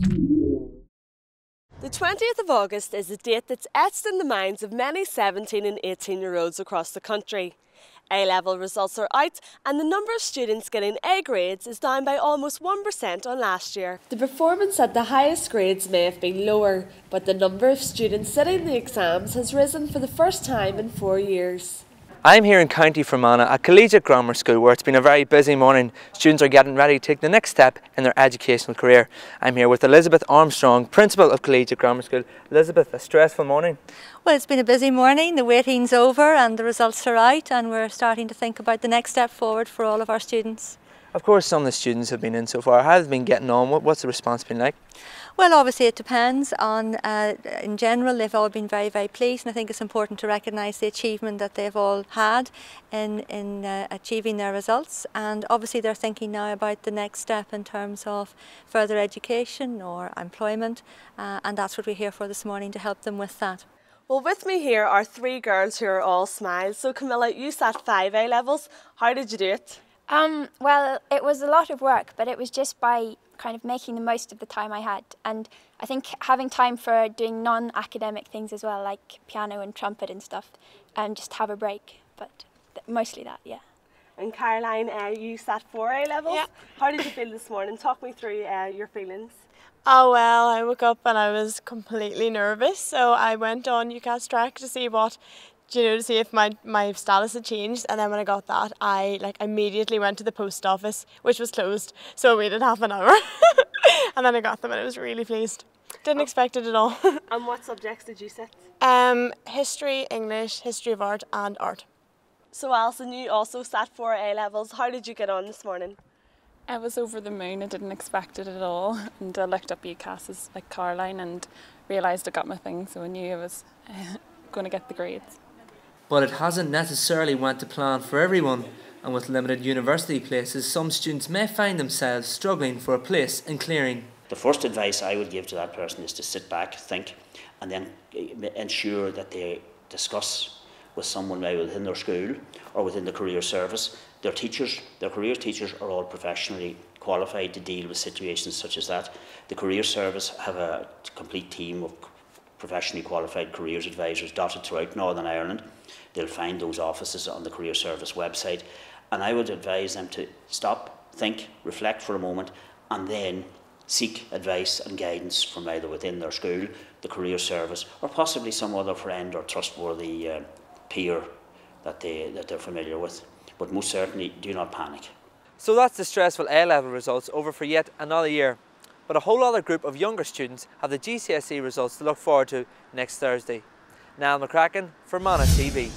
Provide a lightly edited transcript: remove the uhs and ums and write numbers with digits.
The 20th of August is a date that's etched in the minds of many 17 and 18-year-olds across the country. A-level results are out and the number of students getting A grades is down by almost 1% on last year. The performance at the highest grades may have been lower, but the number of students sitting the exams has risen for the first time in 4 years. I'm here in County Fermanagh at Collegiate Grammar School, where it's been a very busy morning. Students are getting ready to take the next step in their educational career. I'm here with Elizabeth Armstrong, Principal of Collegiate Grammar School. Elizabeth, a stressful morning? Well, it's been a busy morning. The waiting's over and the results are out, and we're starting to think about the next step forward for all of our students. Of course, some of the students have been in so far. How have they been getting on? What's the response been like? Well, obviously it depends on, in general, they've all been very, very pleased, and I think it's important to recognise the achievement that they've all had in achieving their results. And obviously they're thinking now about the next step in terms of further education or employment, and that's what we're here for this morning, to help them with that. Well, with me here are three girls who are all smiles. So Camilla, you sat 5 A-levels. How did you do it? Well, it was a lot of work, but it was just by kind of making the most of the time I had. And I think having time for doing non-academic things as well, like piano and trumpet and stuff, and just have a break. But mostly that, yeah. And Caroline, you sat 4 A-levels. Yeah. How did you feel this morning? Talk me through your feelings. Oh well, I woke up and I was completely nervous, so I went on UCAS track to see to see if my status had changed, and then when I got that, I immediately went to the post office, which was closed, so I waited half an hour and then I got them and I was really pleased. Didn't expect it at all. And what subjects did you sit? History, English, history of art and art. So Alison, you also sat 4 A-levels. How did you get on this morning? I was over the moon. I didn't expect it at all, and I looked up UCAS's like Caroline and realised I got my thing, so I knew I was going to get the grades. But it hasn't necessarily went to plan for everyone, and with limited university places, some students may find themselves struggling for a place in clearing. The first advice I would give to that person is to sit back, think, and then ensure that they discuss with someone maybe within their school or within the career service. Their teachers, their career teachers are all professionally qualified to deal with situations such as that. The career service have a complete team of professionally qualified careers advisors dotted throughout Northern Ireland. They'll find those offices on the career service website, and I would advise them to stop, think, reflect for a moment, and then seek advice and guidance from either within their school, the career service, or possibly some other friend or trustworthy peer that they're familiar with. But most certainly, do not panic. So that's the stressful A-level results over for yet another year. But a whole other group of younger students have the GCSE results to look forward to next Thursday. Niall McCracken for Fermanagh TV.